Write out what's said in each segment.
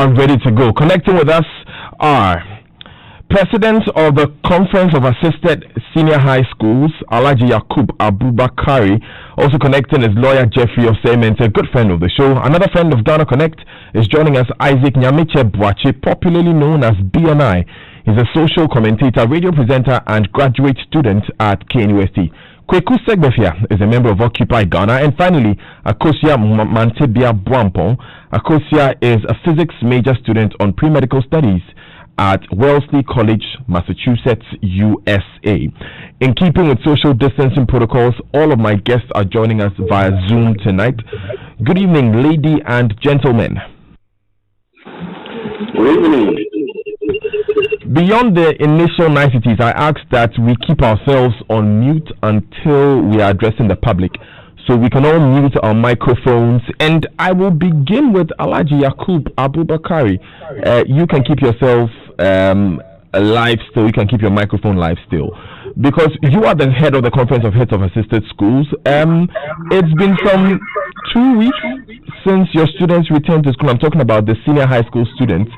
are ready to go. Connecting with us are President of the Conference of Assisted Senior High Schools, Alhaji Yakub Abubakari. Also connecting is lawyer Jeffrey Osement, a good friend of the show. Another friend of Ghana Connect is joining us, Isaac Nyamiche Boache, popularly known as BNI. He's a social commentator, radio presenter, and graduate student at KNUST. Kweku Segbefia is a member of Occupy Ghana. And finally, Akosia Mantebia Bwampong. Akosia is a physics major student on pre-medical studies at Wellesley College, Massachusetts, USA. In keeping with social distancing protocols, all of my guests are joining us via Zoom tonight. Good evening, lady and gentlemen. Good evening. Beyond the initial niceties, I ask that we keep ourselves on mute until we are addressing the public. So we can all mute our microphones. And I will begin with Alhaji Yakub Abubakari. You can keep yourself live still. You can keep your microphone live still. Because you are the head of the Conference of Heads of Assisted Schools. It's been some 2 weeks since your students returned to school. I'm talking about the senior high school students.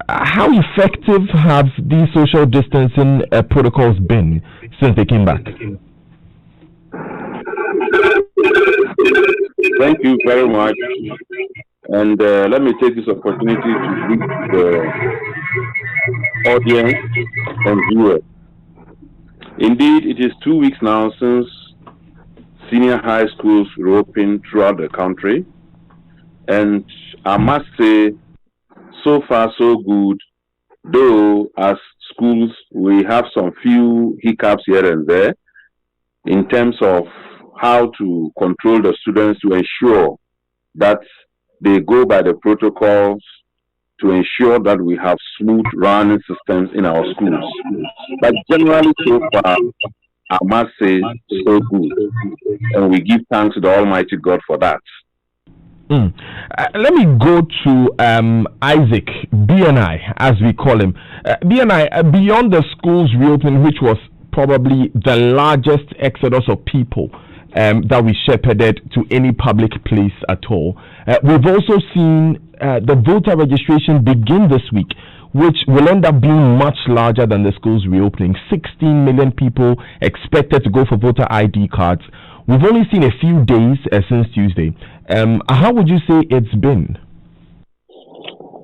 How effective have these social distancing protocols been since they came back? Thank you very much. And let me take this opportunity to greet the audience and viewers. Indeed, it is 2 weeks now since senior high schools reopened throughout the country. And I must say, so far so good, though as schools we have some few hiccups here and there in terms of how to control the students to ensure that they go by the protocols to ensure that we have smooth running systems in our schools. But generally so far, I must say, so good. And we give thanks to the Almighty God for that. Let me go to Isaac, BNI, as we call him. BNI, beyond the schools reopening, which was probably the largest exodus of people that we shepherded to any public place at all, we've also seen the voter registration begin this week, which will end up being much larger than the schools reopening. 16 million people expected to go for voter ID cards. We've only seen a few days since Tuesday. How would you say it's been?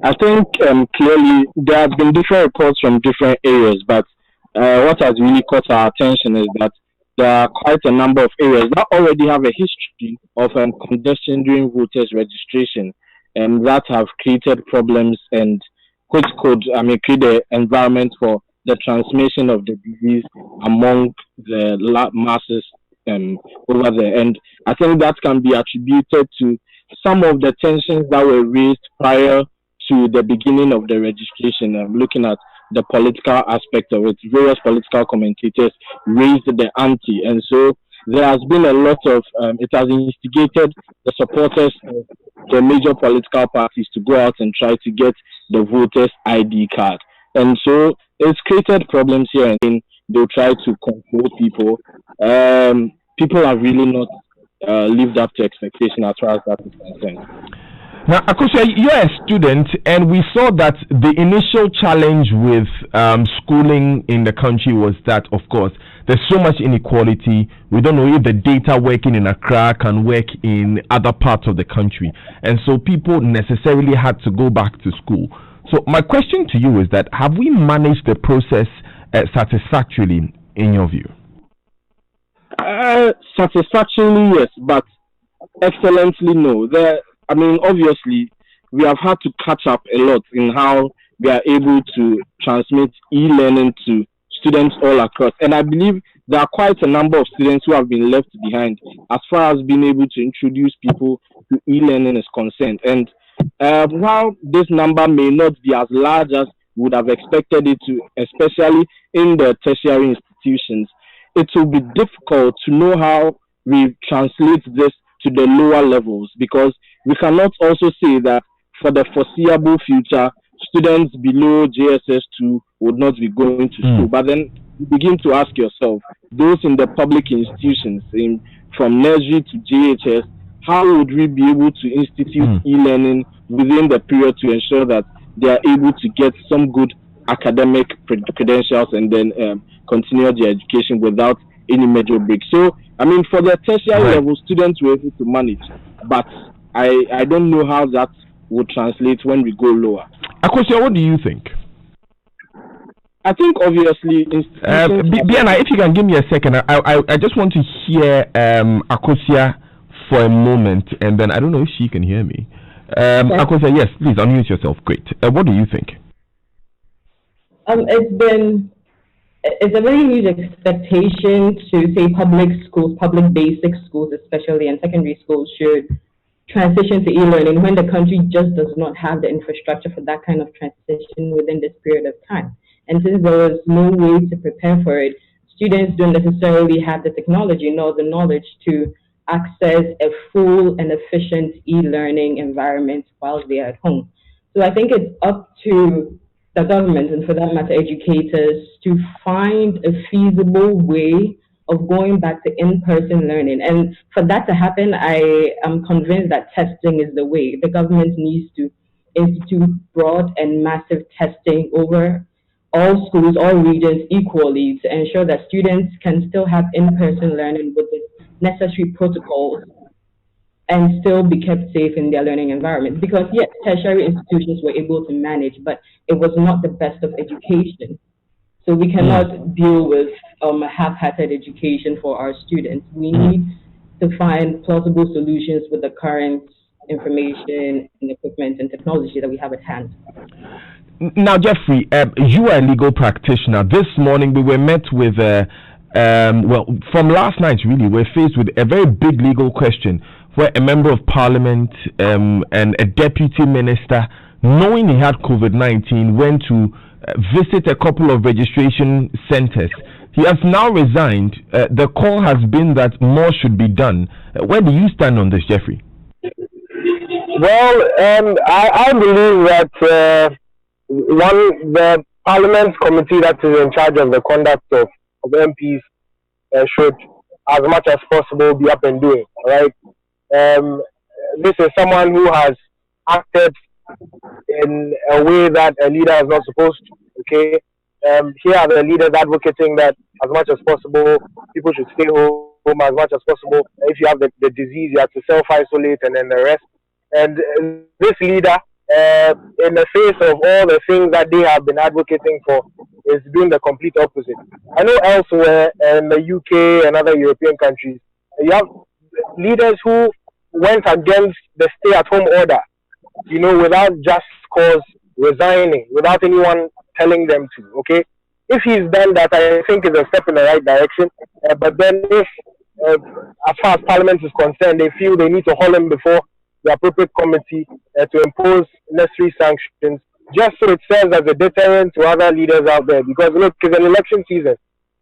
I think clearly there have been different reports from different areas, but what has really caught our attention is that there are quite a number of areas that already have a history of congestion during voters registration, and that have created problems and which could create an environment for the transmission of the disease among the masses over there. And I think that can be attributed to some of the tensions that were raised prior to the beginning of the registration. Looking at the political aspect of it, various political commentators raised the ante, and so there has been a lot of it has instigated the supporters of the major political parties to go out and try to get the voters ID card, and so it's created problems here, and they'll try to control people. People have really not lived up to expectation as far as that is concerned. Now, Akosia, you're a student, and we saw that the initial challenge with schooling in the country was that, of course, there's so much inequality. We don't know if the data working in Accra can work in other parts of the country. And so people necessarily had to go back to school. So my question to you is that, have we managed the process satisfactorily, in your view? Satisfactorily, yes, but excellently, no. Obviously, we have had to catch up a lot in how we are able to transmit e-learning to students all across. And I believe there are quite a number of students who have been left behind as far as being able to introduce people to e-learning is concerned. And while this number may not be as large as we would have expected it to, especially in the tertiary institutions, it will be difficult to know how we translate this to the lower levels, because we cannot also say that for the foreseeable future, students below JSS2 would not be going to school. But then you begin to ask yourself, those in the public institutions, from nursery to JHS, how would we be able to institute e-learning within the period to ensure that they are able to get some good academic credentials and then continue their education without any major break? So, I mean, for the tertiary level, students were able to manage, but I don't know how that would translate when we go lower. Akosia, what do you think? I think obviously Biana, if you can give me a second, I just want to hear Akosia for a moment, and then I don't know if she can hear me. Akosia, yes, please unmute yourself. Great. What do you think? It's a very huge expectation to say public schools, public basic schools especially, and secondary schools should transition to e-learning when the country just does not have the infrastructure for that kind of transition within this period of time. And since there was no way to prepare for it, students don't necessarily have the technology nor the knowledge to access a full and efficient e-learning environment while they're at home. So I think it's up to the government, and for that matter, educators, to find a feasible way of going back to in-person learning. And for that to happen, I am convinced that testing is the way. The government needs to institute broad and massive testing over all schools, all regions equally to ensure that students can still have in-person learning with the necessary protocols and still be kept safe in their learning environment. Because yes, tertiary institutions were able to manage, but it was not the best of education. So we cannot deal with a half-hearted education for our students. We need to find plausible solutions with the current information and equipment and technology that we have at hand. Now, Jeffrey, you are a legal practitioner. This morning we were met with, from last night really, we're faced with a very big legal question where a member of parliament and a deputy minister, knowing he had COVID-19, went to visit a couple of registration centers. He has now resigned. The call has been that more should be done. Where do you stand on this, Jeffrey? Well, I believe that the Parliament's committee that is in charge of the conduct of MPs should, as much as possible, be up and doing. Right? This is someone who has acted in a way that a leader is not supposed to. Okay, here are the leaders advocating that as much as possible people should stay home as much as possible. If you have the disease, you have to self-isolate, and then the rest. And this leader, in the face of all the things that they have been advocating for, is doing the complete opposite. I know elsewhere in the UK and other European countries, you have leaders who went against the stay-at-home order, without just cause, resigning, without anyone telling them to, okay? If he's done that, I think it's a step in the right direction. But then if, as far as Parliament is concerned, they feel they need to haul him before the appropriate committee to impose necessary sanctions, just so it serves as a deterrent to other leaders out there. Because, look, it's an election season,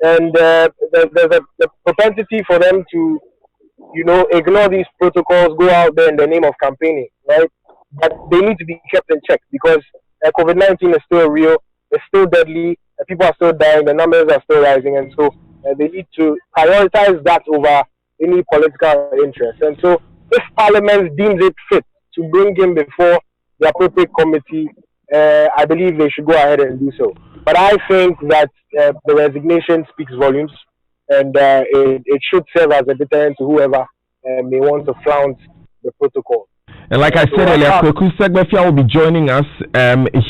and there's a propensity for them to, ignore these protocols, go out there in the name of campaigning, right? But they need to be kept in check because COVID-19 is still real, it's still deadly, people are still dying, the numbers are still rising, and so they need to prioritize that over any political interest. And so if Parliament deems it fit to bring him before the appropriate committee, I believe they should go ahead and do so. But I think that the resignation speaks volumes, and it should serve as a deterrent to whoever may want to flout the protocol. And like I said earlier, Kweku Segbefia will be joining us.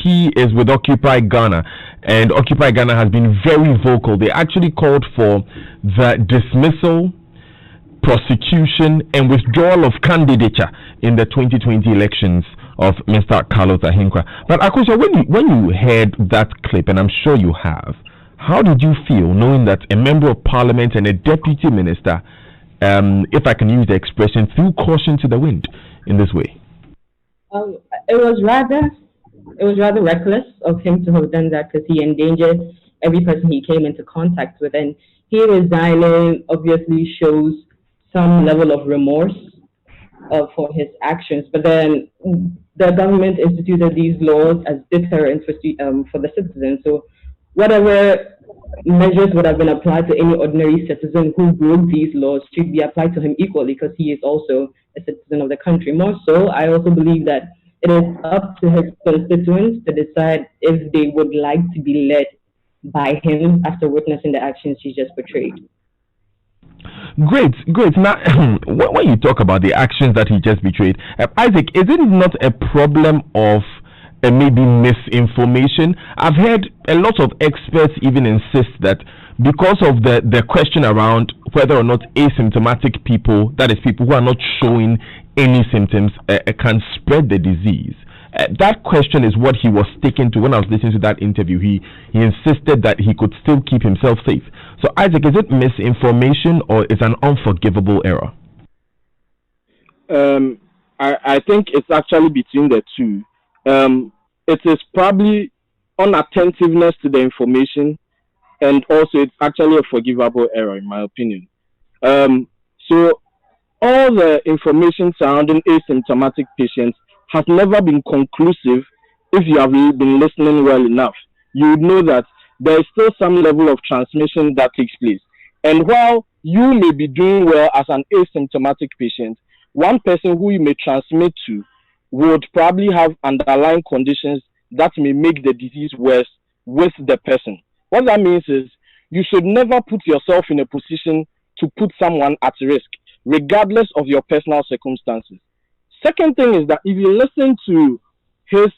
He is with Occupy Ghana, and Occupy Ghana has been very vocal. They actually called for the dismissal, prosecution, and withdrawal of candidature in the 2020 elections of Mr. Carlos Ahinkwa. But Akosia, when you heard that clip, and I'm sure you have, how did you feel knowing that a member of parliament and a deputy minister, if I can use the expression, threw caution to the wind in this way? It was rather reckless of him to have done that because he endangered every person he came into contact with, and he resigning obviously shows some level of remorse for his actions. But then the government instituted these laws as deterrents for the citizens. So whatever measures would have been applied to any ordinary citizen who broke these laws should be applied to him equally, because he is also a citizen of the country. More so, I also believe that it is up to his constituents to decide if they would like to be led by him after witnessing the actions he just portrayed. Great. Now, when you talk about the actions that he just betrayed, Isaac, is it not a problem of maybe misinformation? I've heard a lot of experts even insist that because of the question around whether or not asymptomatic people, that is people who are not showing any symptoms, can spread the disease. That question is what he was sticking to when I was listening to that interview. He insisted that he could still keep himself safe. So, Isaac, is it misinformation or is an unforgivable error? I think it's actually between the two. It is probably unattentiveness to the information, and also it's actually a forgivable error, in my opinion. So all the information surrounding asymptomatic patients has never been conclusive. If you have been listening well enough, you would know that there is still some level of transmission that takes place. And while you may be doing well as an asymptomatic patient, one person who you may transmit to would probably have underlying conditions that may make the disease worse with the person. What that means is you should never put yourself in a position to put someone at risk, regardless of your personal circumstances. Second thing is that if you listen to his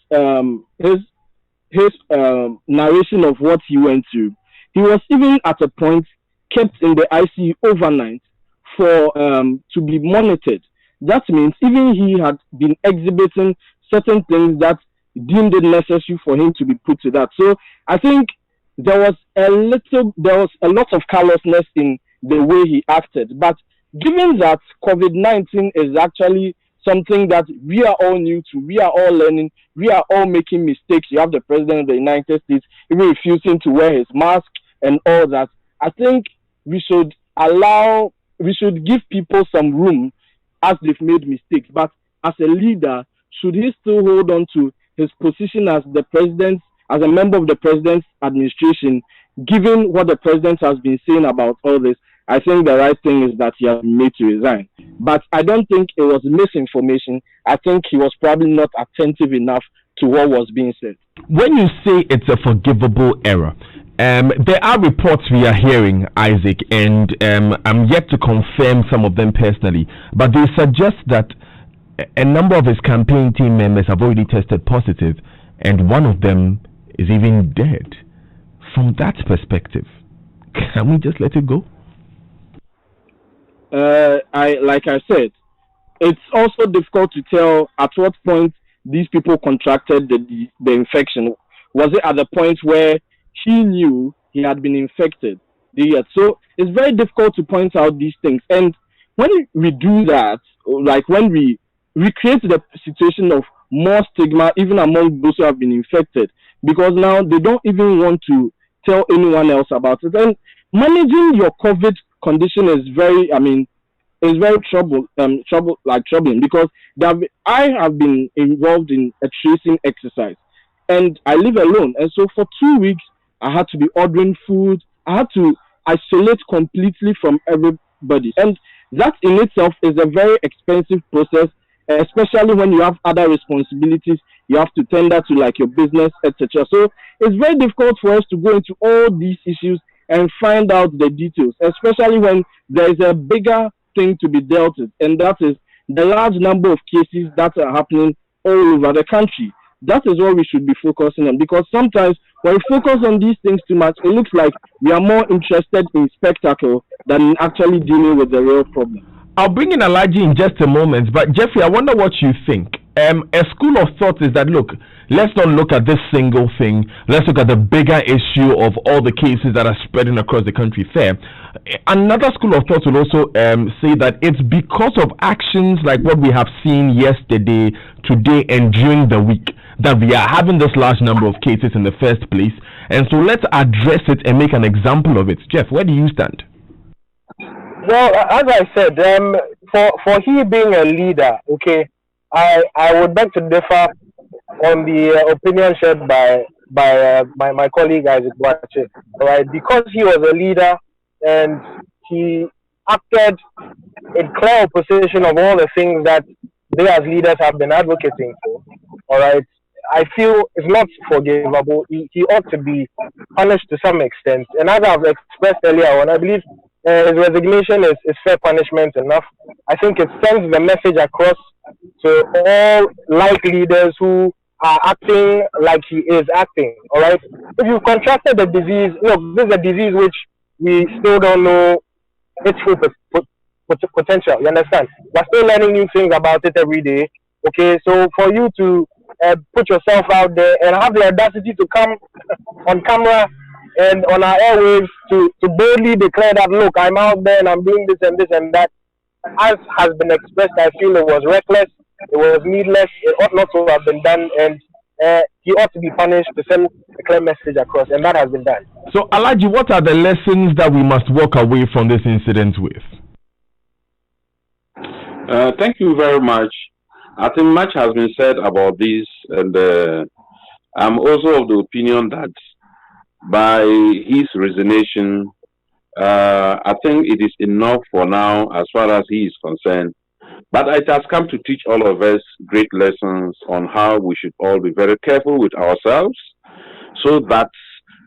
narration of what he went through, he was even at a point kept in the ICU overnight for to be monitored. That means even he had been exhibiting certain things that deemed it necessary for him to be put to that. So I think there was a lot of callousness in the way he acted. But given that COVID-19 is actually something that we are all new to, we are all learning, we are all making mistakes. You have the president of the United States even refusing to wear his mask and all that. I think we should give people some room as they've made mistakes. But as a leader, should he still hold on to his position as the president, as a member of the president's administration, given what the president has been saying about all this? I think the right thing is that he has been made to resign. But I don't think it was misinformation. I think he was probably not attentive enough to what was being said. When you say it's a forgivable error, there are reports we are hearing, Isaac, and I'm yet to confirm some of them personally, but they suggest that a number of his campaign team members have already tested positive, and one of them is even dead. From that perspective, can we just let it go? Like I said, it's also difficult to tell at what point these people contracted the infection. Was it at the point where he knew he had been infected? So it's very difficult to point out these things. And when we do that, like when we create the situation of more stigma even among those who have been infected, because now they don't even want to tell anyone else about it. And managing your COVID condition is very troubling, because I have been involved in a tracing exercise, and I live alone, and so for 2 weeks I had to be ordering food. I had to isolate completely from everybody, and that in itself is a very expensive process, especially when you have other responsibilities you have to tender to, like your business, etc. So it's very difficult for us to go into all these issues and find out the details, especially when there is a bigger thing to be dealt with, and that is the large number of cases that are happening all over the country. That is what we should be focusing on, because sometimes when we focus on these things too much, it looks like we are more interested in spectacle than in actually dealing with the real problem. I'll bring in Alaji in just a moment, but Jeffrey, I wonder what you think. A school of thought is that, look, let's not look at this single thing. Let's look at the bigger issue of all the cases that are spreading across the country. Fair. Another school of thought will also say that it's because of actions like what we have seen yesterday, today, and during the week that we are having this large number of cases in the first place. And so let's address it and make an example of it. Jeff, where do you stand? Well, as I said, for he being a leader, okay, I would beg to differ on the opinion shared by my colleague Isaac Boache, right? Because he was a leader and he acted in clear opposition of all the things that they as leaders have been advocating for. All right. I feel it's not forgivable. He ought to be punished to some extent. And as I've expressed earlier on, I believe his resignation is fair punishment enough. I think it sends the message across to all like leaders who are acting like he is acting. All right. If you've contracted the disease, look, this is a disease which we still don't know its full potential. You understand? We're still learning new things about it every day. Okay, so for you to put yourself out there and have the audacity to come on camera and on our airwaves to boldly declare that, look, I'm out there and I'm doing this and that, as has been expressed, I feel it was reckless, it was needless, it ought not to have been done, and he ought to be punished to send a clear message across, and that has been done. So, Alaji, what are the lessons that we must walk away from this incident with? Thank you very much. I think much has been said about this, and I'm also of the opinion that by his resignation, I think it is enough for now as far as he is concerned. But it has come to teach all of us great lessons on how we should all be very careful with ourselves so that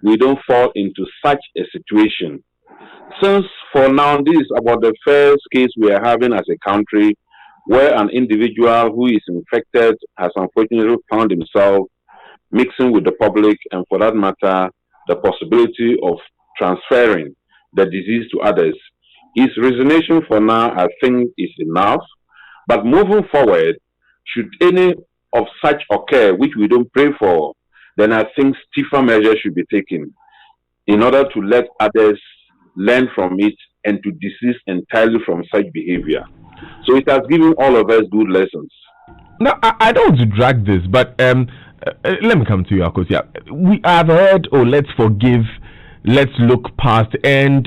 we don't fall into such a situation. Since for now, this is about the first case we are having as a country where an individual who is infected has unfortunately found himself mixing with the public, and for that matter, the possibility of transferring the disease to others. His resignation for now, I think, is enough. But moving forward, should any of such occur, which we don't pray for, then I think stiffer measures should be taken in order to let others learn from it and to desist entirely from such behavior. So it has given all of us good lessons. Now, I don't want to drag this, but let me come to you, Akosia. We have heard, let's forgive, let's look past, and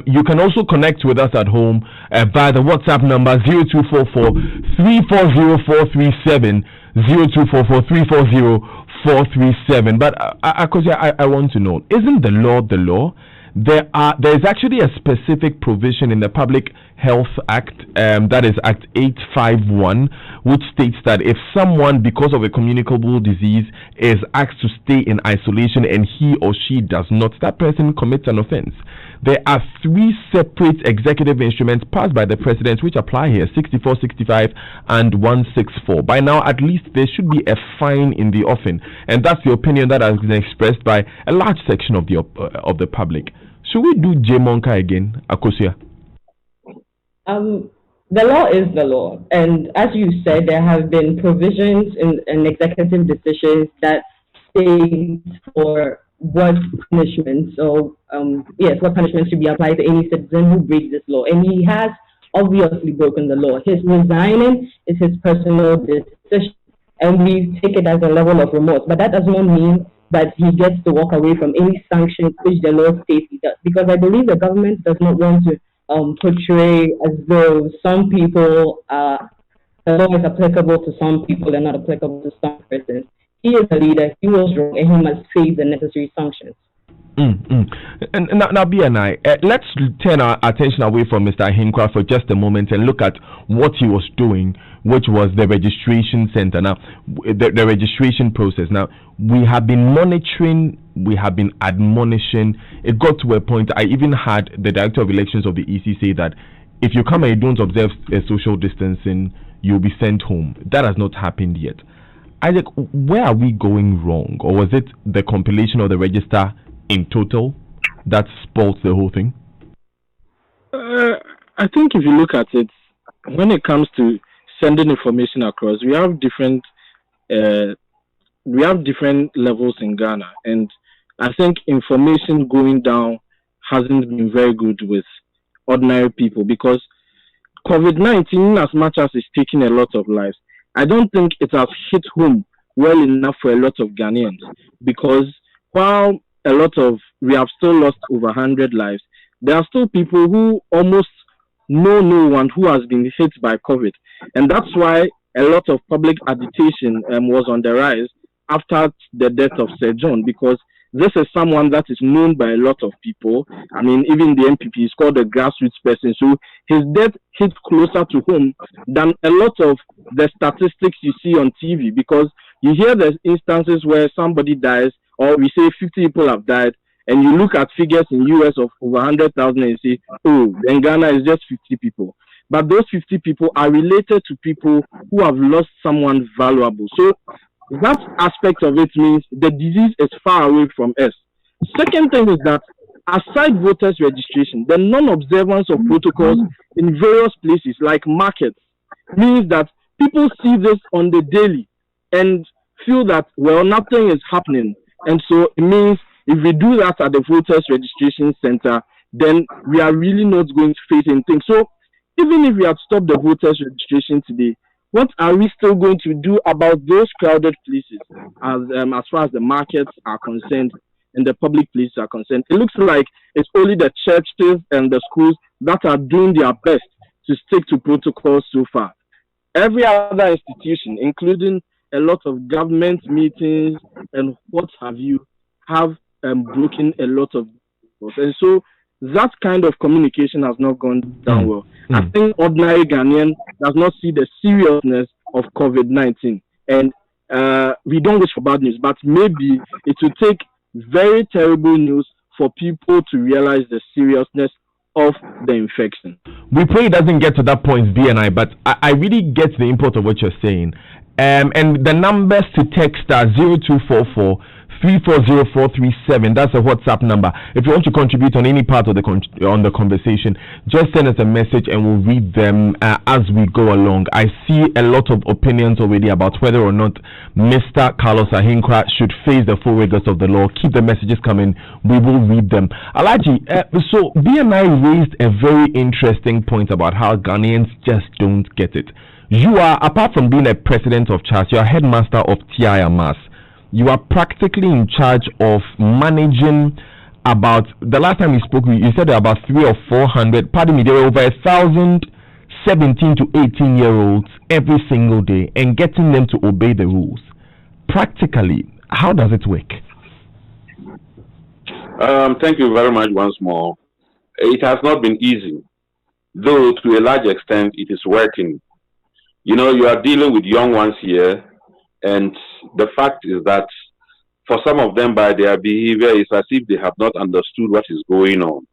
you can also connect with us at home via the WhatsApp number 0244 340 437, 0244 340 437. But Akosia, I want to know, isn't the law? There is actually a specific provision in the Public Health Act, that is Act 851, which states that if someone, because of a communicable disease, is asked to stay in isolation and he or she does not, that person commits an offense. There are 3 separate executive instruments passed by the president which apply here: 64, 65, and 164. By now, at least there should be a fine in the offing, and that's the opinion that has been expressed by a large section of the public. Should we do J-Monka again, Akosia? The law is the law, and as you said, there have been provisions in executive decisions that state for what punishments what punishments should be applied to any citizen who breaks this law, and he has obviously broken the law. His resigning is his personal decision, and we take it as a level of remorse, but that does not mean that he gets to walk away from any sanctions which the law states he does, because I believe the government does not want to portray as though some people, the law is applicable to some people and not applicable to some persons. He is a leader, he was wrong, and he must face the necessary sanctions. And now, B&I, let's turn our attention away from Mr. Hinkwa for just a moment and look at what he was doing, which was the registration center. Now, the registration process. Now, we have been monitoring, we have been admonishing. It got to a point, I even had the director of elections of the EC say that if you come and you don't observe social distancing, you'll be sent home. That has not happened yet. Isaac, where are we going wrong? Or was it the compilation of the register in total that spoils the whole thing? I think if you look at it, when it comes to sending information across, we have different levels in Ghana, and I think information going down hasn't been very good with ordinary people, because COVID-19, as much as it's taking a lot of lives, I don't think it has hit home well enough for a lot of Ghanaians, because while we have still lost over 100 lives, there are still people who almost know no one who has been hit by COVID. And that's why a lot of public agitation was on the rise after the death of Sir John, because this is someone that is known by a lot of people. I mean, even the MPP is called a grassroots person. So his death hit closer to home than a lot of the statistics you see on TV, because you hear the instances where somebody dies, or we say 50 people have died, and you look at figures in US of over 100,000 and say, oh, in Ghana is just 50 people. But those 50 people are related to people who have lost someone valuable. So that aspect of it means the disease is far away from us. Second thing is that aside voters registration, the non-observance of protocols in various places like markets means that people see this on the daily and feel that, well, nothing is happening. And so it means if we do that at the voters registration center, then we are really not going to face anything. So even if we have stopped the voters registration today, what are we still going to do about those crowded places as far as the markets are concerned and the public places are concerned? It looks like it's only the churches and the schools that are doing their best to stick to protocols so far. Every other institution, including a lot of government meetings and what have you, have broken a lot of rules. And so that kind of communication has not gone down well. I think ordinary Ghanaian does not see the seriousness of COVID-19. And we don't wish for bad news, but maybe it will take very terrible news for people to realize the seriousness of the infection. We pray it doesn't get to that point, BNI, but I really get the import of what you're saying. And the numbers to text are 0244 340437. That's a WhatsApp number. If you want to contribute on any part of the conversation, just send us a message and we'll read them as we go along. I see a lot of opinions already about whether or not Mr. Carlos Ahinkra should face the full rigors of the law. Keep the messages coming. We will read them. Alaji, so BNI raised a very interesting point about how Ghanaians just don't get it. You are, apart from being a president of church, you are headmaster of TIMAS. You are practically in charge of managing about, the last time we spoke, you said there are about 300 or 400, pardon me, there were over 1,000 17 to 18-year-olds every single day and getting them to obey the rules. Practically, how does it work? Thank you very much once more. It has not been easy, though to a large extent it is working. You know, you are dealing with young ones here, and the fact is that for some of them, by their behavior, it's as if they have not understood what is going on.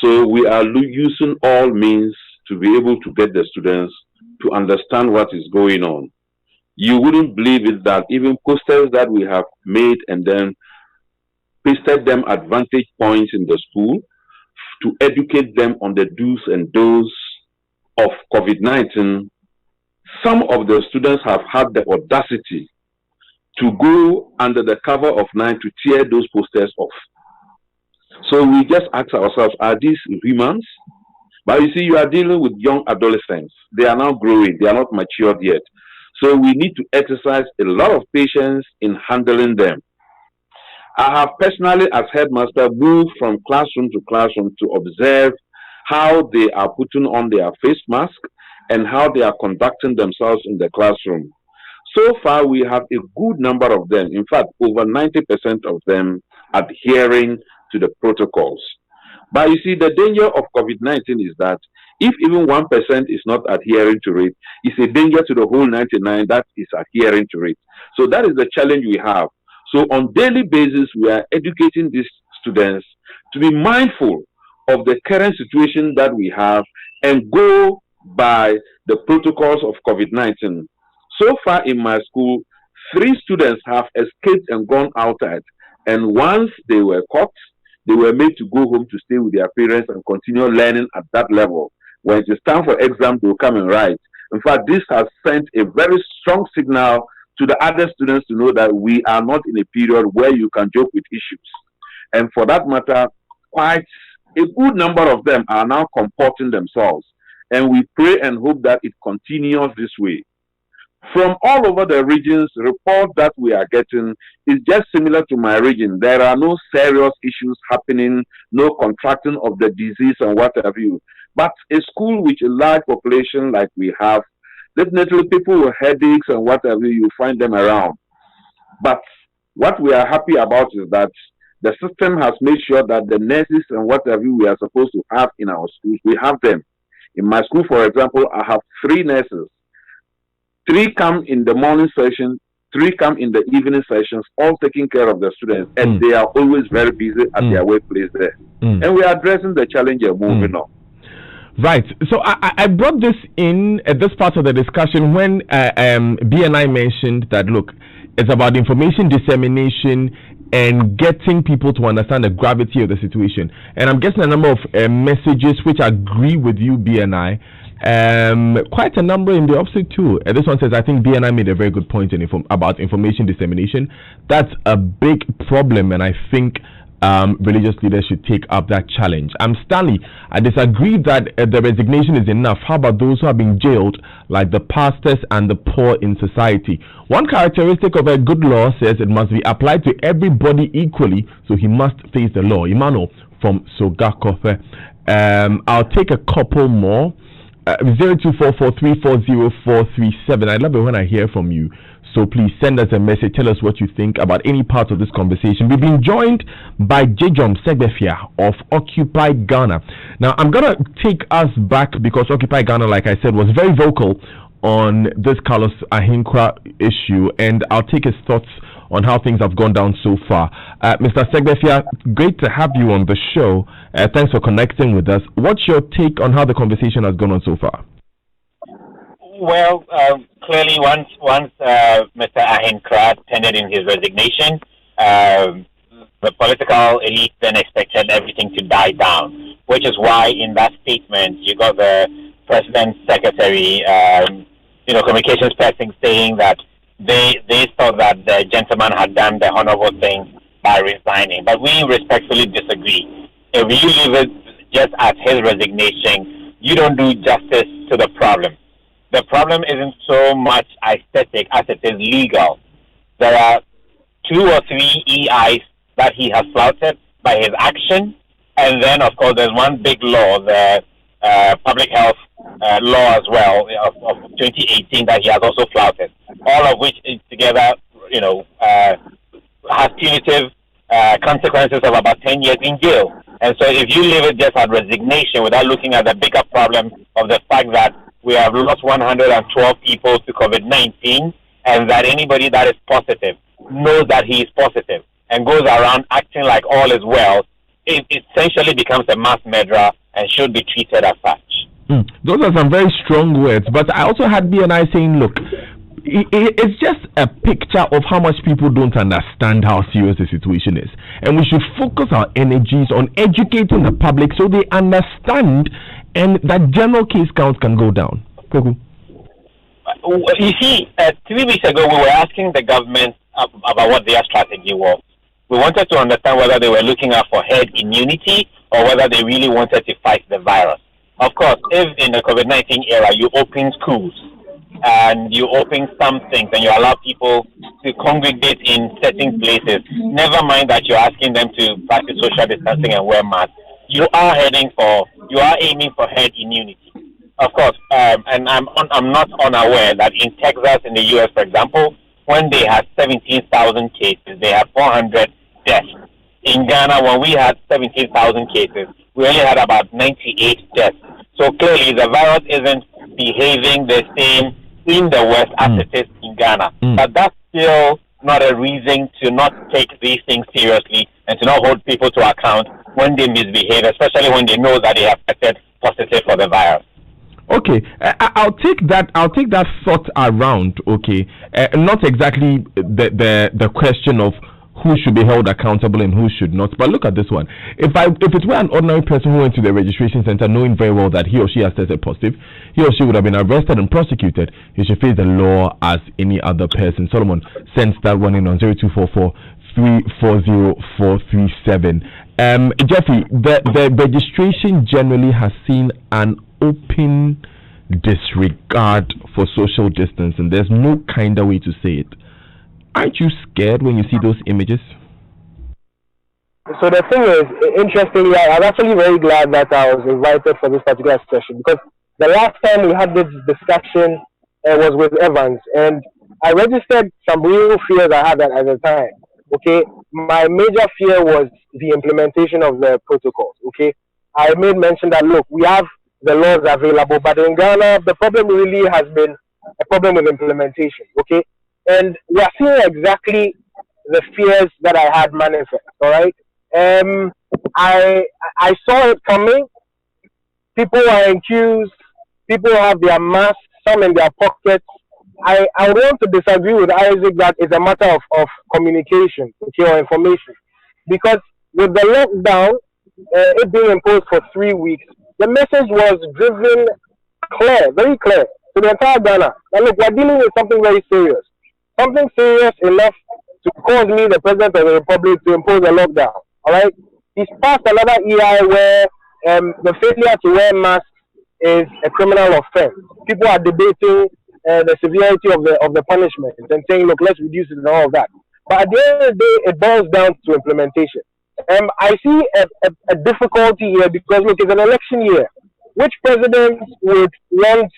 So we are using all means to be able to get the students to understand what is going on. You wouldn't believe it that even posters that we have made and then pasted them at vantage points in the school to educate them on the do's and don'ts of COVID-19, some of the students have had the audacity to go under the cover of night to tear those posters off. So we just ask ourselves, are these humans? But you see, you are dealing with young adolescents. They are now growing. They are not matured yet. So we need to exercise a lot of patience in handling them. I have personally, as headmaster, moved from classroom to classroom to observe how they are putting on their face mask and how they are conducting themselves in the classroom. So far, we have a good number of them. In fact, over 90% of them adhering to the protocols. But you see, the danger of COVID-19 is that if even 1% is not adhering to it, it's a danger to the whole 99 that is adhering to it. So that is the challenge we have. So on daily basis, we are educating these students to be mindful of the current situation that we have and go by the protocols of COVID-19. So far in my school, 3 students have escaped and gone outside. And once they were caught, they were made to go home to stay with their parents and continue learning at that level. When it is time for exam, they will come and write. In fact, this has sent a very strong signal to the other students to know that we are not in a period where you can joke with issues. And for that matter, quite a good number of them are now comporting themselves. And we pray and hope that it continues this way. From all over the regions, the report that we are getting is just similar to my region. There are no serious issues happening, no contracting of the disease and what have you. But a school with a large population like we have, definitely people with headaches and what have you, you find them around. But what we are happy about is that The system has made sure that the nurses and whatever we are supposed to have in our schools, we have them. In my school, for example, I have 3 nurses. 3 come in the morning session, 3 come in the evening sessions, all taking care of the students, and they are always very busy at their workplace there. And we are addressing the challenge and moving on. Right. So I brought this in at this part of the discussion when BNI mentioned that, look, it's about information dissemination and getting people to understand the gravity of the situation. And I'm getting a number of messages which agree with you, BNI. Quite a number in the opposite too. This one says, I think BNI made a very good point about information dissemination. That's a big problem, and I think religious leaders should take up that challenge. Stanley, I disagree that the resignation is enough. How about those who have been jailed, like the pastors and the poor in society? One characteristic of a good law says it must be applied to everybody equally, so he must face the law. Emmanuel from Sogakofe. I'll take a couple more. 0244340437. I love it when I hear from you. So please send us a message. Tell us what you think about any part of this conversation. We've been joined by Jejom Segbefia of Occupy Ghana. Now, I'm going to take us back because Occupy Ghana, like I said, was very vocal on this Carlos Ahinkra issue, and I'll take his thoughts on how things have gone down so far. Mr. Segbefia, great to have you on the show. Thanks for connecting with us. What's your take on how the conversation has gone on so far? Well, clearly, once Mr. Ahinkra tendered in his resignation, the political elite then expected everything to die down, which is why in that statement you got the President's Secretary, communications person saying that they thought that the gentleman had done the honorable thing by resigning. But we respectfully disagree. If you leave it just at his resignation, you don't do justice to the problem. The problem isn't so much aesthetic as it is legal. There are 2 or 3 EIs that he has flouted by his action, and then, of course, there's one big law, the public health law as well of 2018 that he has also flouted. All of which is together, has punitive consequences of about 10 years in jail. And so, if you leave it just at resignation without looking at the bigger problem of the fact that we have lost 112 people to COVID-19, and that anybody that is positive knows that he is positive and goes around acting like all is well, it essentially becomes a mass murderer and should be treated as such. Those are some very strong words, but I also had BNI saying, look, it's just a picture of how much people don't understand how serious the situation is. And we should focus our energies on educating the public so they understand and that general case count can go down. You see, 3 weeks ago we were asking the government about what their strategy was. We wanted to understand whether they were looking out for herd immunity or whether they really wanted to fight the virus. Of course, if in the COVID-19 era you open schools and you open some things and you allow people to congregate in certain places, never mind that you're asking them to practice social distancing and wear masks, you are aiming for herd immunity. Of course, and I'm not unaware that in Texas, in the U.S., for example, when they had 17,000 cases, they had 400 deaths. In Ghana, when we had 17,000 cases, we only had about 98 deaths. So clearly, the virus isn't behaving the same in the West as it is in Ghana. But that's still not a reason to not take these things seriously and to not hold people to account when they misbehave, especially when they know that they have tested positive for the virus. Okay, I'll take that thought around. Okay, not exactly the question of who should be held accountable and who should not. But look at this one. If it were an ordinary person who went to the registration center knowing very well that he or she has tested positive, he or she would have been arrested and prosecuted. He should face the law as any other person. Solomon sends that one in on 0244 340437. Jeffrey, the registration generally has seen an open disregard for social distance, and there's no kinder way to say it. Aren't you scared when you see those images? So the thing is, interestingly, I'm actually very glad that I was invited for this particular session, because the last time we had this discussion was with Evans, and I registered some real fears I had at the time. okay, my major fear was the implementation of the protocols. Okay, I made mention that look, we have the laws available, but in Ghana, the problem really has been a problem with implementation. Okay, and we are seeing exactly the fears that I had manifest. All right, I saw it coming. People are in queues. People have their masks, some in their pockets. I want to disagree with Isaac that it's a matter of communication, okay, or information. Because with the lockdown, it being imposed for 3 weeks, the message was driven clear, very clear, to the entire Ghana. Now look, we're dealing with something very serious. Something serious enough to cause me, the President of the Republic, to impose a lockdown. Alright? He's passed another EI where the failure to wear masks is a criminal offense. People are debating the severity of the punishment and saying, look, let's reduce it and all of that. But at the end of the day, it boils down to implementation. I see a difficulty here because, look, it's an election year. Which president would want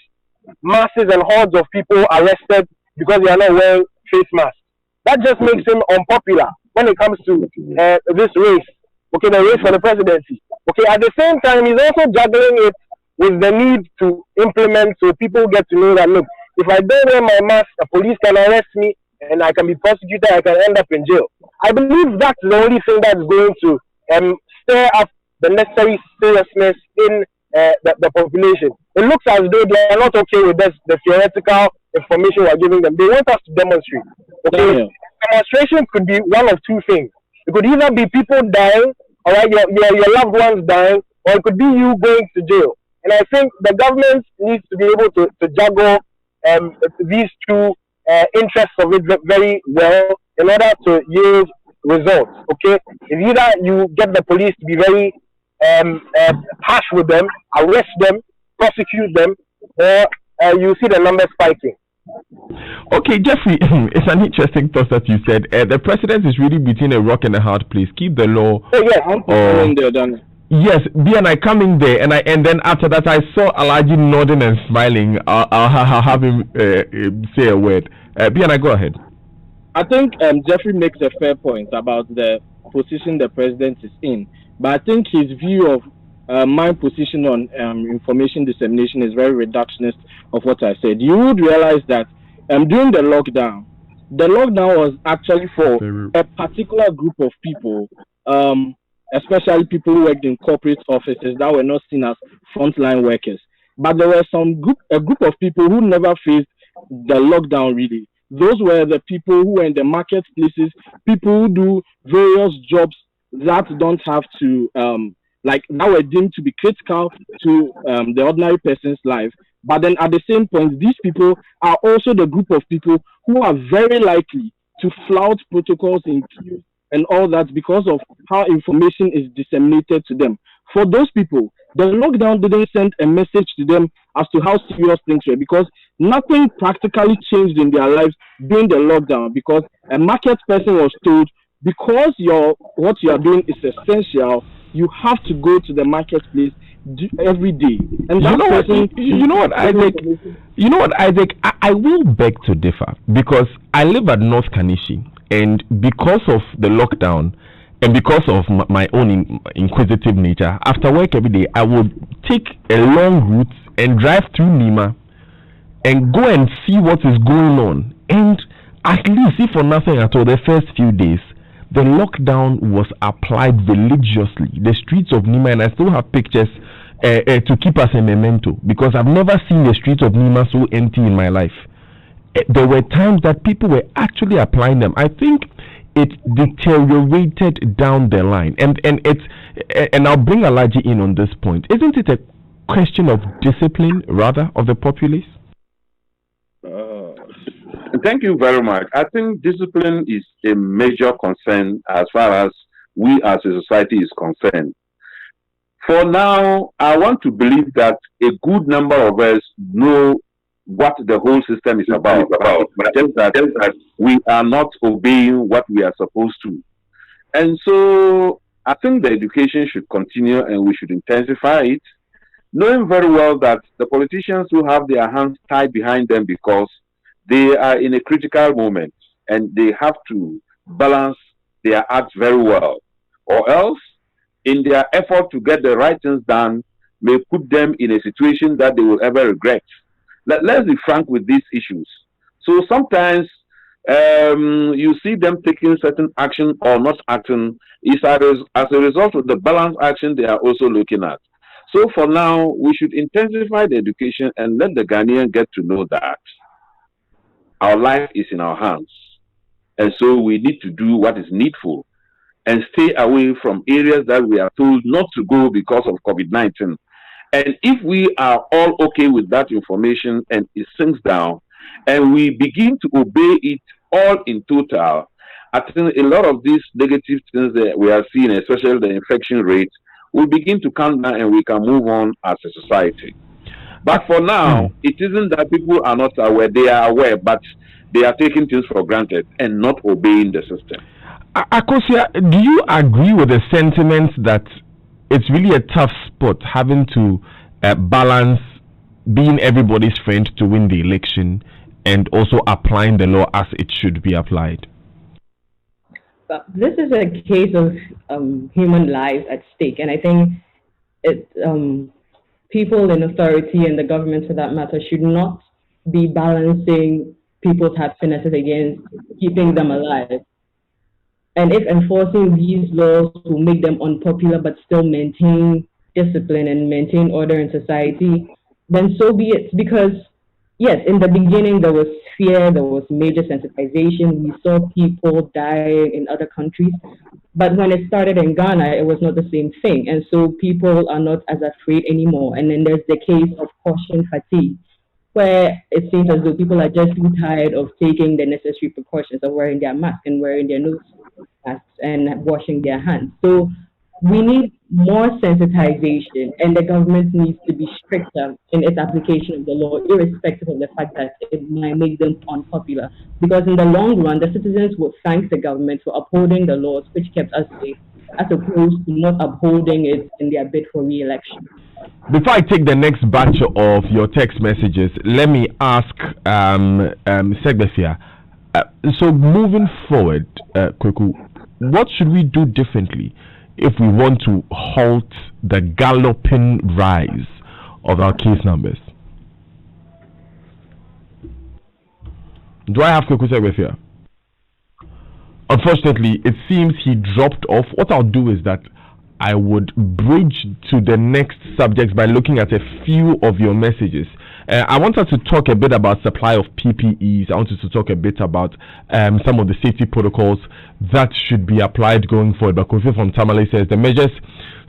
masses and hordes of people arrested because they are not wearing face masks? That just makes him unpopular when it comes to this race, okay, the race for the presidency. Okay, at the same time, he's also juggling it with the need to implement so people get to know that, look, if I don't wear my mask, the police can arrest me and I can be prosecuted, I can end up in jail. I believe that's the only thing that's going to stir up the necessary seriousness in the population. It looks as though they are not okay with this, the theoretical information we're giving them. They want us to demonstrate. Okay, yeah. Demonstration could be one of two things. It could either be people dying, all right, your loved ones dying, or it could be you going to jail. And I think the government needs to be able to juggle these two interests of it very well in order to yield results. Okay, it's either you get the police to be very harsh with them, arrest them, prosecute them, or you see the numbers spiking. Okay, Jeffrey, it's an interesting thought that you said. The president is really between a rock and a hard place. Keep the law. Oh yeah, I'm in there, Danny. Yes, B and I coming there, and then after that I saw Alaji nodding and smiling. I'll have him say a word. B and I, go ahead. I think Jeffrey makes a fair point about the position the president is in, but I think his view of my position on information dissemination is very reductionist of what I said. You would realize that during the lockdown was actually for a particular group of people, especially people who worked in corporate offices that were not seen as frontline workers. But there were a group of people who never faced the lockdown really. Those were the people who were in the marketplaces, people who do various jobs that don't have to that were deemed to be critical to the ordinary person's life. But then at the same point, these people are also the group of people who are very likely to flout protocols in queues and all that because of how information is disseminated to them. For those people, the lockdown didn't send a message to them as to how serious things were because nothing practically changed in their lives during the lockdown because a market person was told, because what you are doing is essential, you have to go to the marketplace every day. And you know what, Isaac? I will beg to differ because I live at North Kanishi, and because of the lockdown and because of my own inquisitive nature, after work every day, I would take a long route and drive through Nima and go and see what is going on. And at least, if for nothing at all, the first few days, the lockdown was applied religiously. The streets of Nima, and I still have pictures to keep as a memento, because I've never seen the streets of Nima so empty in my life. There were times that people were actually applying them. I think it deteriorated down the line, and I'll bring Alaji in on this point. Isn't it a question of discipline, rather, of the populace? Thank you very much. I think discipline is a major concern as far as we as a society is concerned. For now, I want to believe that a good number of us know what the whole system is about, but just that we are not obeying what we are supposed to. And so I think the education should continue and we should intensify it, knowing very well that the politicians who have their hands tied behind them because they are in a critical moment and they have to balance their acts very well, or else, in their effort to get the right things done, may put them in a situation that they will ever regret. Let's be frank with these issues. So sometimes you see them taking certain action or not acting is as a result of the balanced action they are also looking at. So for now, we should intensify the education and let the Ghanaian get to know that our life is in our hands. And so we need to do what is needful and stay away from areas that we are told not to go because of COVID-19. And if we are all okay with that information and it sinks down and we begin to obey it all in total, I think a lot of these negative things that we are seeing, especially the infection rate, will begin to come down and we can move on as a society. But for now, it isn't that people are not aware. They are aware, but they are taking things for granted and not obeying the system. Akosia, do you agree with the sentiment that it's really a tough spot having to balance being everybody's friend to win the election and also applying the law as it should be applied? But this is a case of human lives at stake, and I think people in authority and the government, for that matter, should not be balancing people's happinesses against keeping them alive. And if enforcing these laws will make them unpopular but still maintain discipline and maintain order in society, then so be it. Because, yes, in the beginning there was fear, there was major sensitization. We saw people dying in other countries. But when it started in Ghana, it was not the same thing. And so people are not as afraid anymore. And then there's the case of caution fatigue, where it seems as though people are just too tired of taking the necessary precautions of wearing their mask and wearing their nose masks and washing their hands. So we need more sensitization, and the government needs to be stricter in its application of the law, irrespective of the fact that it might make them unpopular. Because in the long run, the citizens will thank the government for upholding the laws which kept us safe, as opposed to not upholding it in their bid for re-election. Before I take the next batch of your text messages, let me ask Segbefia. So moving forward, Kweku, what should we do differently if we want to halt the galloping rise of our case numbers? Do I have Kweku Segbefia? Unfortunately, it seems he dropped off. What I'll do is that I would bridge to the next subjects by looking at a few of your messages. I want us to talk a bit about supply of PPEs. I want us to talk a bit about some of the safety protocols that should be applied going forward. But Kofi from Tamale says the measures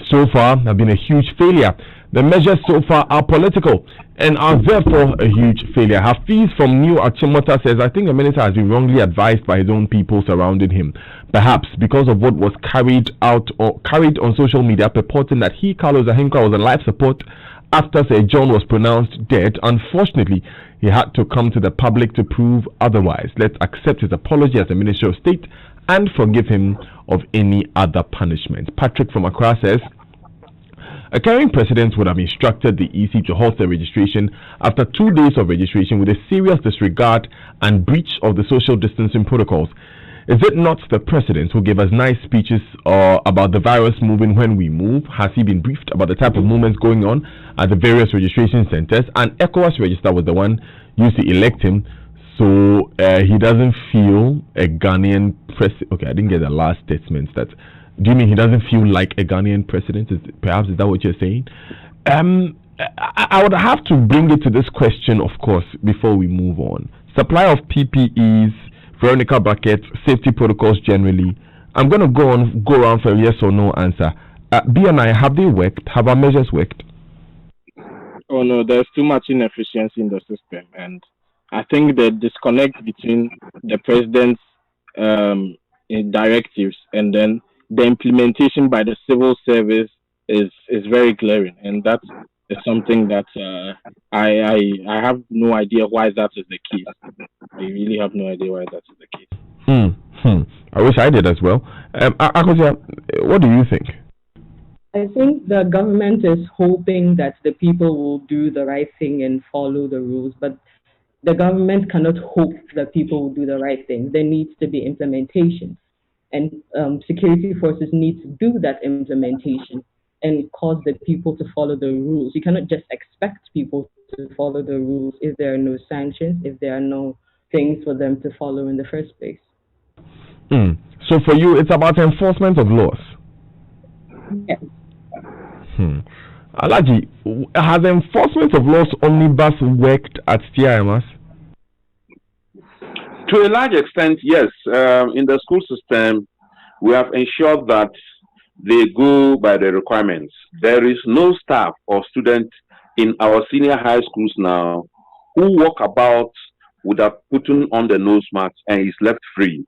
so far have been a huge failure. The measures so far are political and are therefore a huge failure. Hafiz from New Achimota says, I think the minister has been wrongly advised by his own people surrounding him. Perhaps because of what was carried on social media, purporting that he, Carlos Ahinkwa, was on life support after Sir John was pronounced dead. Unfortunately, he had to come to the public to prove otherwise. Let's accept his apology as the Minister of State and forgive him of any other punishment. Patrick from Accra says, a caring president would have instructed the EC to halt the registration after 2 days of registration with a serious disregard and breach of the social distancing protocols. Is it not the president who gave us nice speeches about the virus moving when we move? Has he been briefed about the type of movements going on at the various registration centers? And ECOWAS register was the one used to elect him, so he doesn't feel a Ghanaian president. Okay, I didn't get the last statement. Do you mean he doesn't feel like a Ghanaian president? Is that what you're saying? I would have to bring it to this question, of course, before we move on. Supply of PPEs, Veronica buckets, safety protocols generally. I'm going to go around for a yes or no answer. B&I, have they worked? Have our measures worked? Oh no, there's too much inefficiency in the system, and I think the disconnect between the president's directives and then the implementation by the civil service is very glaring, and that is something that I have no idea why that is the case. I really have no idea why that is the case. I wish I did as well. Akosia, what do you think? I think the government is hoping that the people will do the right thing and follow the rules, but the government cannot hope that people will do the right thing. There needs to be implementation. and security forces need to do that implementation and cause the people to follow the rules. You cannot just expect people to follow the rules if there are no sanctions, if there are no things for them to follow in the first place. So for you, it's about enforcement of laws. Yes. Alaji, has enforcement of laws omnibus worked at TIMS? To a large extent, yes. In the school system, we have ensured that they go by the requirements. There is no staff or student in our senior high schools now who walk about without putting on the nose mask and is left free.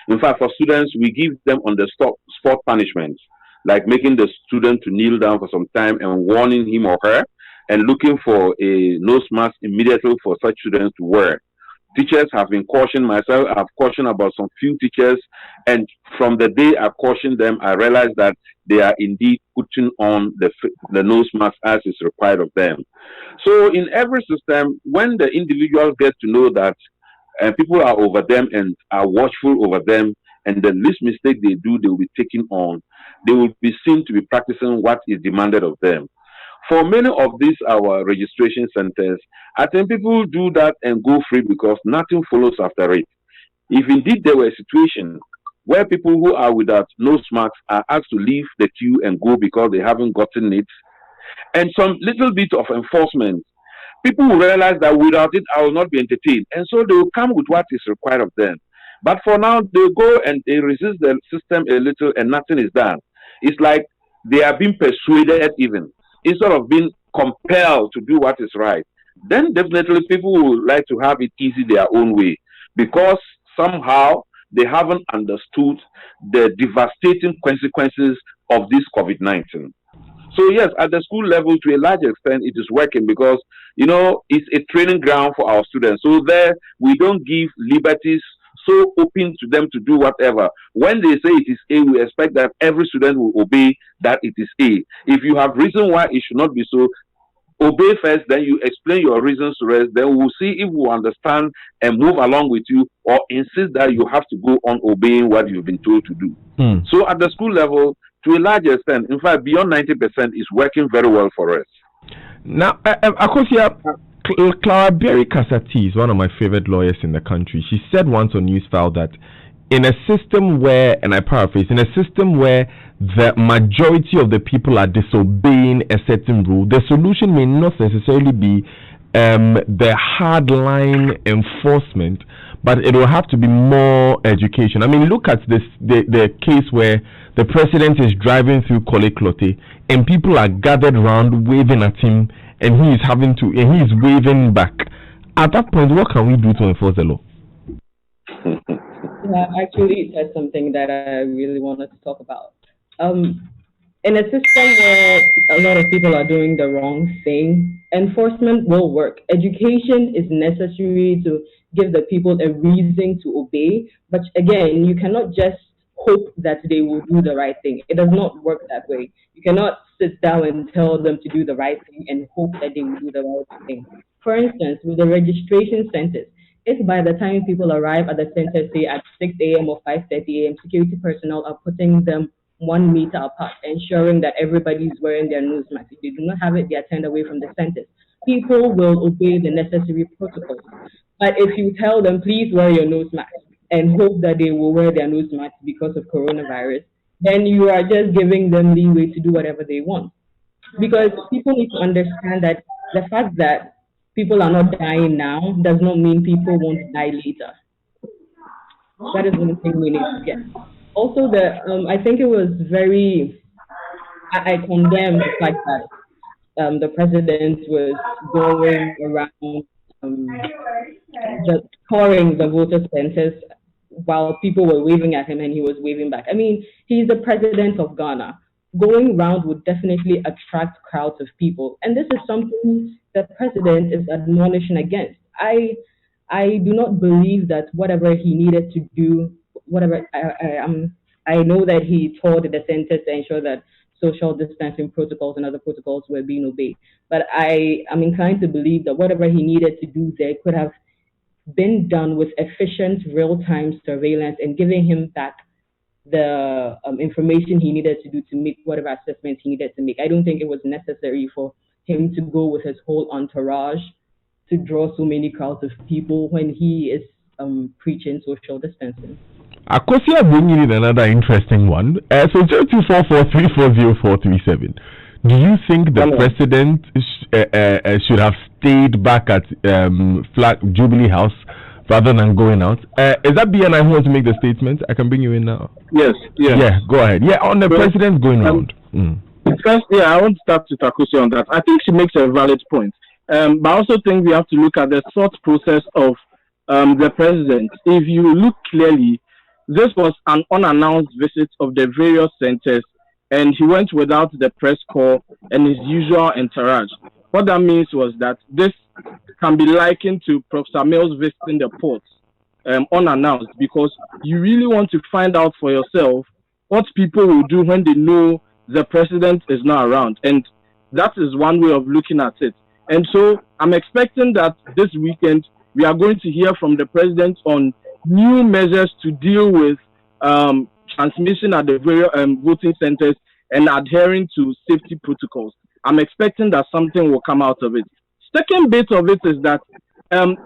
In fact, for students, we give them on the spot punishments, like making the student to kneel down for some time and warning him or her and looking for a nose mask immediately for such students to wear. Teachers have been cautioned. Myself, I've cautioned about some few teachers, and from the day I cautioned them, I realized that they are indeed putting on the nose mask as is required of them. So in every system, when the individuals get to know that people are over them and are watchful over them, and the least mistake they do, they will be taken on. They will be seen to be practicing what is demanded of them. For many of these our registration centers, I think people do that and go free because nothing follows after it. If indeed there were a situation where people who are without nose masks are asked to leave the queue and go because they haven't gotten it, and some little bit of enforcement, people will realize that without it, I will not be entertained. And so they will come with what is required of them. But for now, they go and they resist the system a little and nothing is done. It's like they are being persuaded even, instead of being compelled to do what is right. Then definitely people will like to have it easy their own way because somehow they haven't understood the devastating consequences of this COVID-19. So yes, at the school level, to a large extent, it is working because, it's a training ground for our students. So there, we don't give liberties so open to them to do whatever. When they say it is A, we expect that every student will obey that it is A. If you have reason why it should not be so, obey first, then you explain your reasons to us, then we'll see if we understand and move along with you or insist that you have to go on obeying what you've been told to do. So at the school level, to a large extent, in fact, beyond 90% is working very well for us. Now, Akosia, Clara Berry Kasati is one of my favorite lawyers in the country. She said once on Newsfile that in a system where, and I paraphrase, in a system where the majority of the people are disobeying a certain rule, the solution may not necessarily be the hardline enforcement, but it will have to be more education. I mean, look at this the case where the president is driving through Koleklote and people are gathered around waving at him, and he is waving back. At that point, what can we do to enforce the law? Yeah, actually, that's something that I really wanted to talk about. In a system where a lot of people are doing the wrong thing, enforcement will work. Education is necessary to give the people a reason to obey. But again, you cannot just hope that they will do the right thing. It does not work that way. You cannot sit down and tell them to do the right thing and hope that they will do the right thing. For instance, with the registration centers, if by the time people arrive at the center, say at 6 a.m. or 5:30 a.m., security personnel are putting them 1 meter apart, ensuring that everybody is wearing their nose mask. If they do not have it, they are turned away from the centers. People will obey the necessary protocols. But if you tell them, please wear your nose mask, and hope that they will wear their nose mask because of coronavirus, then you are just giving them leeway to do whatever they want. Because people need to understand that the fact that people are not dying now does not mean people won't die later. That is one thing we need to get. Also, I think it was I condemn the fact that the president was going around just touring the voter centers while people were waving at him and he was waving back. I mean, he's the president of Ghana. Going around would definitely attract crowds of people. And this is something the president is admonishing against. I do not believe that whatever he needed to do, I know that he toured the centers to ensure that social distancing protocols and other protocols were being obeyed. But I am inclined to believe that whatever he needed to do there could have been done with efficient real-time surveillance and giving him back the information he needed to do to make whatever assessments he needed to make. I don't think it was necessary for him to go with his whole entourage to draw so many crowds of people when he is preaching social distancing. Akosia bringing in another interesting one. So 0244340437. Do you think the president should have stayed back at Flag Jubilee House rather than going out? Is that BNI who wants to make the statement? I can bring you in now. Yes. Yeah, go ahead. Yeah, on the president going around. First, I want to start with Takusi on that. I think she makes a valid point. But I also think we have to look at the thought process of the president. If you look clearly, this was an unannounced visit of the various centers, and he went without the press corps and his usual entourage. What that means was that this can be likened to Professor Mills visiting the ports unannounced, because you really want to find out for yourself what people will do when they know the president is not around. And that is one way of looking at it. And so I'm expecting that this weekend we are going to hear from the president on new measures to deal with transmission at the various voting centers and adhering to safety protocols. I'm expecting that something will come out of it. Second bit of it is that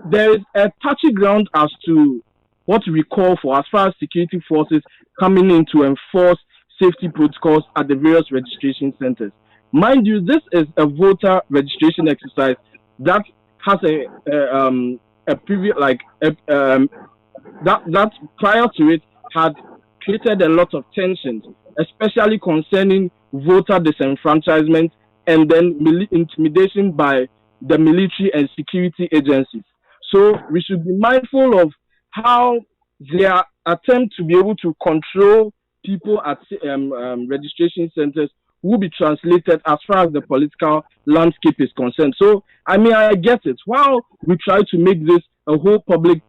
there is a touchy ground as to what we call for as far as security forces coming in to enforce safety protocols at the various registration centers. Mind you, this is a voter registration exercise that has a previous, that prior to it had created a lot of tensions, especially concerning voter disenfranchisement and then intimidation by the military and security agencies. So we should be mindful of how their attempt to be able to control people at registration centers will be translated as far as the political landscape is concerned. So, I mean, I get it. While we try to make this a whole public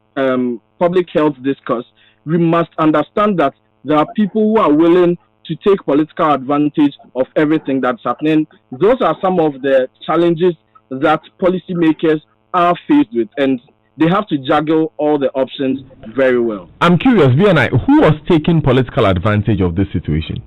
health discourse, we must understand that there are people who are willing to take political advantage of everything that's happening. Those are some of the challenges that policymakers are faced with, and they have to juggle all the options very well. I'm curious, BNI, who was taking political advantage of this situation?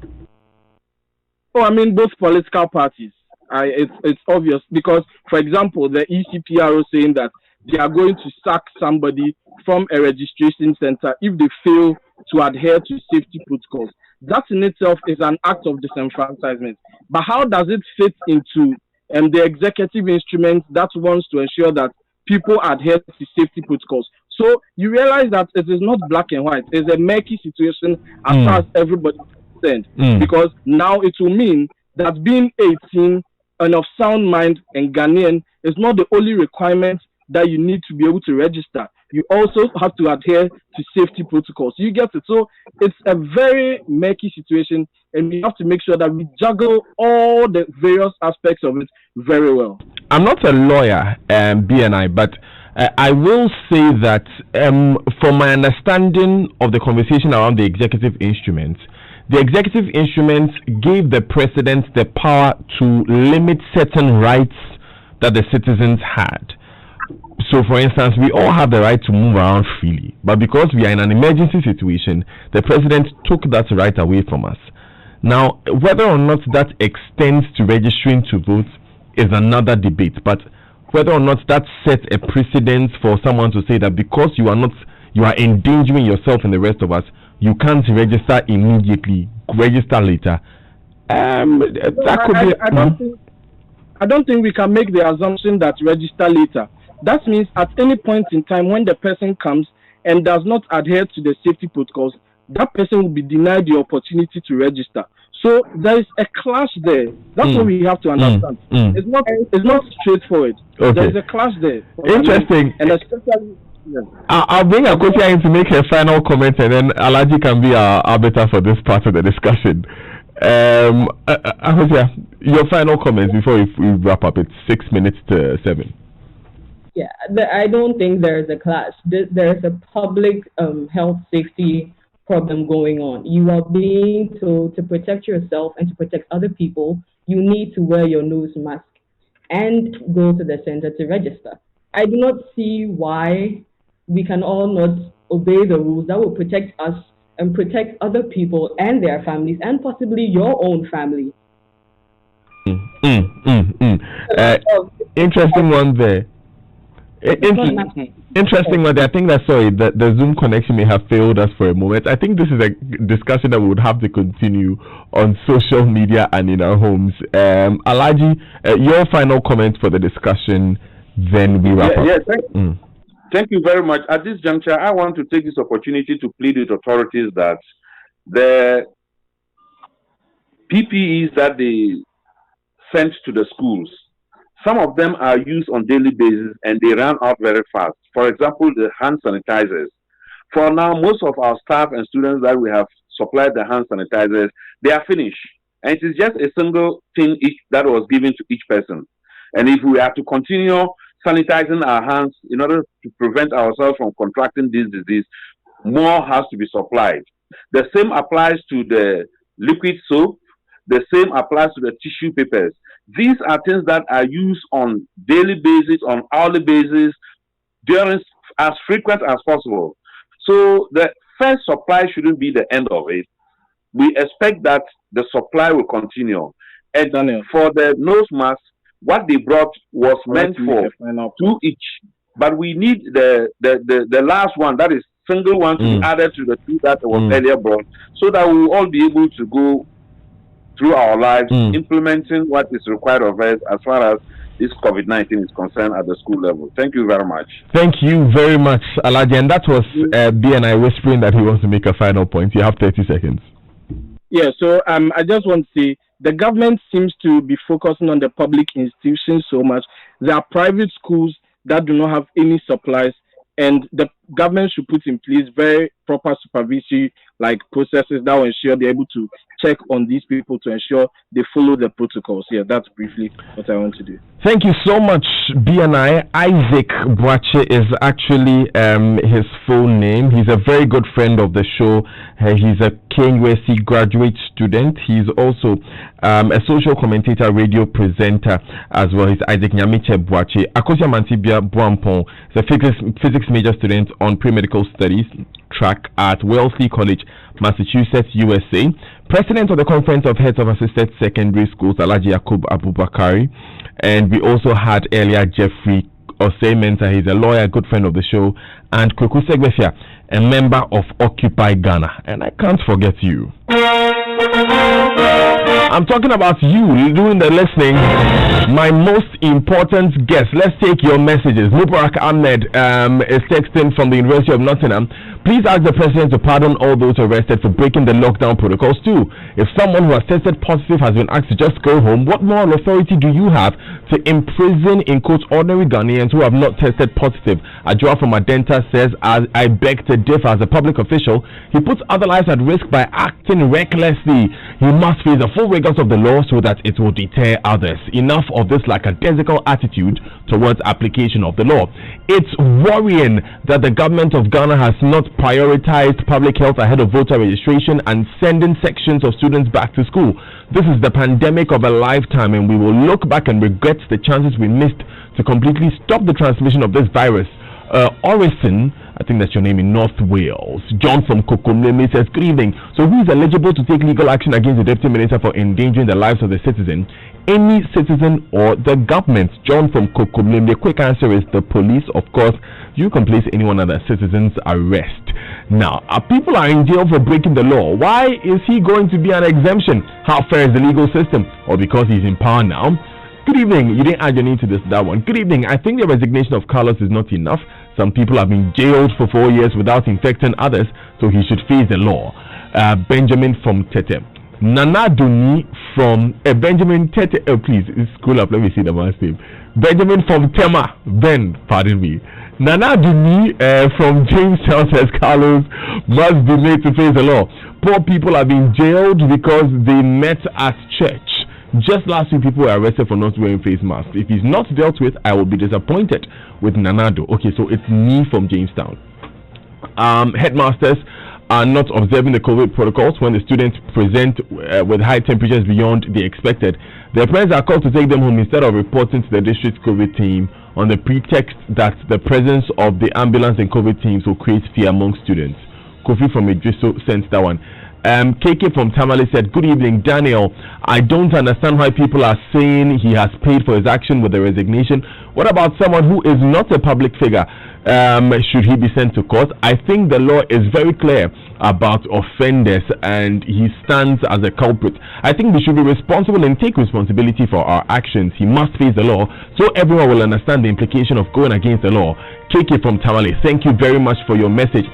Oh, I mean, both political parties. It's obvious because, for example, the ECPRO saying that they are going to sack somebody from a registration center if they fail to adhere to safety protocols. That in itself is an act of disenfranchisement. But how does it fit into the executive instrument that wants to ensure that people adhere to safety protocols? So you realize that it is not black and white. It's a murky situation as far as everybody is concerned. Because now it will mean that being 18 and of sound mind and Ghanaian is not the only requirement that you need to be able to register. You also have to adhere to safety protocols. You get it? So it's a very murky situation, and we have to make sure that we juggle all the various aspects of it very well. I'm not a lawyer, BNI, but I will say that from my understanding of the conversation around the executive instruments gave the president the power to limit certain rights that the citizens had. So, for instance, we all have the right to move around freely, but because we are in an emergency situation, the president took that right away from us. Now, whether or not that extends to registering to vote is another debate, but whether or not that sets a precedent for someone to say that because you are endangering yourself and the rest of us, you can't register immediately, register later. That could be. I don't think we can make the assumption that register later. That means at any point in time when the person comes and does not adhere to the safety protocols, that person will be denied the opportunity to register. So there is a clash there. That's what we have to understand. It's not straightforward. Okay. There is a clash there. Interesting. And especially, I'll bring Akosia in to make her final comment, and then Alaji can be our arbiter for this part of the discussion. Akosia, your final comments before we wrap up. It's 6 minutes to 7. Yeah, I don't think there's a clash. There's a public health safety problem going on. You are being told to protect yourself and to protect other people. You need to wear your nose mask and go to the center to register. I do not see why we can all not obey the rules that will protect us and protect other people and their families and possibly your own family. Interesting one there. Interesting one there. I think that, sorry, the Zoom connection may have failed us for a moment. I think this is a discussion that we would have to continue on social media and in our homes. Alaji, your final comment for the discussion, then we wrap up. Thank you very much. At this juncture, I want to take this opportunity to plead with authorities that the PPEs that they sent to the schools, some of them are used on daily basis and they run out very fast. For example, the hand sanitizers. For now, most of our staff and students that we have supplied the hand sanitizers, they are finished. And it is just a single thing each that was given to each person. And if we have to continue sanitizing our hands in order to prevent ourselves from contracting this disease, more has to be supplied. The same applies to the liquid soap. The same applies to the tissue papers. These are things that are used on daily basis, on hourly basis, during as frequent as possible. So the first supply shouldn't be the end of it. We expect that the supply will continue. And for the nose mask, what they brought was meant for 2 each. But we need the last one, that is single one, to be added to the 2 that was earlier brought, so that we will all be able to go through our lives implementing what is required of us as far as this COVID-19 is concerned at the school level. Thank you very much. Thank you very much, Alaji. And that was BNI whispering that he wants to make a final point. You have 30 seconds. Yeah, so I just want to say the government seems to be focusing on the public institutions so much. There are private schools that do not have any supplies, and the government should put in place very proper supervisory processes that will ensure they're able to check on these people to ensure they follow the protocols. Yeah, that's briefly what I want to do. Thank you so much, BNI. Isaac Boache is actually his full name. He's a very good friend of the show. He's a KUSC graduate student. He's also a social commentator, radio presenter as well. He's Isaac Nyamiche Boache. Akosia Mantibia Buampon is a physics major student on pre-medical studies track at Wellesley College, Massachusetts, USA. President of the Conference of Heads of Assisted Secondary Schools, Alaji Yakub Abubakari. And we also had earlier Jeffrey Osei Mensah. He's a lawyer, good friend of the show. And Kweku Segbefia, a member of Occupy Ghana. And I can't forget you. I'm talking about you doing the listening. My most important guest. Let's take your messages. Mubarak Ahmed is texting from the University of Nottingham. Please ask the president to pardon all those arrested for breaking the lockdown protocols too. If someone who has tested positive has been asked to just go home, what moral authority do you have to imprison, in quotes, ordinary Ghanaians who have not tested positive? Ajua from Adenta says, I beg to differ. As a public official, he puts other lives at risk by acting recklessly. He must face the full rigors of the law so that it will deter others. Enough of this lackadaisical attitude towards application of the law. It's worrying that the government of Ghana has not prioritized public health ahead of voter registration and sending sections of students back to school. This is the pandemic of a lifetime, and we will look back and regret the chances we missed to completely stop the transmission of this virus. Orison, I think that's your name, in North Wales. John from Kokomleme says, good evening. So who is eligible to take legal action against the Deputy Minister for endangering the lives of the citizen? Any citizen or the government? John from Kokomleme. The quick answer is the police. Of course, you can place anyone under citizen's arrest. Now, people are in jail for breaking the law. Why is he going to be an exemption? How fair is the legal system? Or because he's in power now? Good evening. You didn't add your name to that one. Good evening. I think the resignation of Carlos is not enough. Some people have been jailed for 4 years without infecting others, so he should face the law. Benjamin from Tete. Nana Duni from Benjamin Tete. Oh, please, scroll up. Let me see the man's name. Benjamin from Tema. Pardon me. Nana Duni from Jamestown says Carlos must be made to face the law. Poor people are being jailed because they met at church. Just last week, people were arrested for not wearing face masks. If he's not dealt with, I will be disappointed with Nanado. Okay, so it's me from Jamestown. Headmasters are not observing the COVID protocols when the students present with high temperatures beyond the expected. Their parents are called to take them home instead of reporting to the district COVID team on the pretext that the presence of the ambulance and COVID teams will create fear among students. Kofi from Idriso sent that one. KK from Tamale said, good evening, Daniel. I don't understand why people are saying he has paid for his action with the resignation. What about someone who is not a public figure? Should he be sent to court? I think the law is very clear about offenders and he stands as a culprit. I think we should be responsible and take responsibility for our actions. He must face the law so everyone will understand the implication of going against the law. KK from Tamale, thank you very much for your message.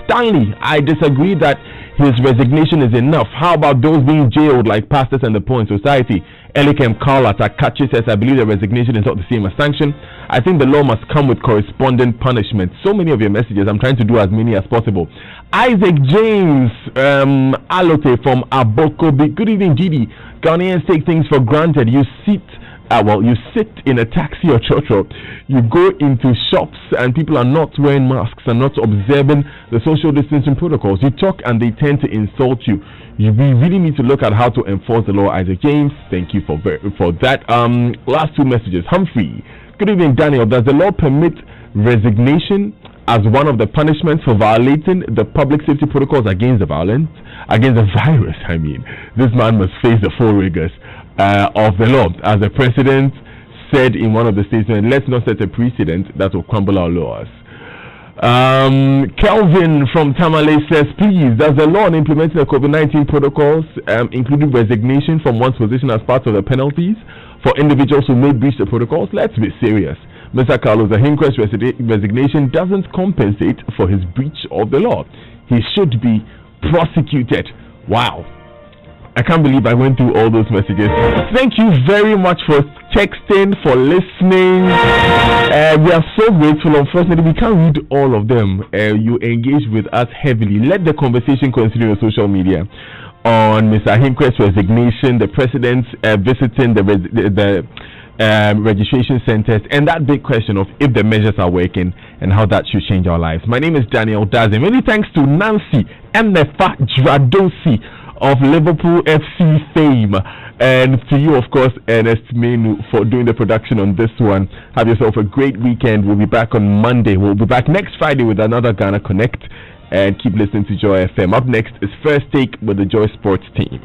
Stanley, I disagree that his resignation is enough. How about those being jailed like pastors and the poor in society? Elikem Carla Takachi says, I believe the resignation is not the same as sanction. I think the law must come with corresponding punishment. So many of your messages, I'm trying to do as many as possible. Isaac James Alote from Abokobi. Good evening, Gidi. Ghanaians take things for granted. You sit in a taxi or church, you go into shops and people are not wearing masks and not observing the social distancing protocols. You talk and they tend to insult you. We really need to look at how to enforce the law. Isaac James, thank you for that. Last two messages. Humphrey, good evening, Daniel. Does the law permit resignation as one of the punishments for violating the public safety protocols against the virus? This man must face the full rigors of the law. As the president said in one of the statements, let's not set a precedent that will crumble our laws. Kelvin from Tamale says, please, does the law on implementing the COVID-19 protocols include resignation from one's position as part of the penalties for individuals who may breach the protocols? Let's be serious. Mr. Carlos Ahinkwest's resignation doesn't compensate for his breach of the law. He should be prosecuted. Wow. I can't believe I went through all those messages. Thank you very much for texting, for listening. We are so grateful. Unfortunately, we can't read all of them. You engage with us heavily. Let the conversation continue on social media on Mr. Ahinkwest's resignation, the president visiting the registration centers, and that big question of if the measures are working and how that should change our lives. My name is Daniel Daze. Many thanks to Nancy Mnefa Dradosi of Liverpool FC fame, and to you, of course, Ernest Menu, for doing the production on this one. Have yourself a great weekend. We'll be back on Monday. We'll be back next Friday with another Ghana Connect, and keep listening to Joy FM. Up next is First Take with the Joy Sports team.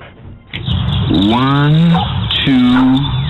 1, 2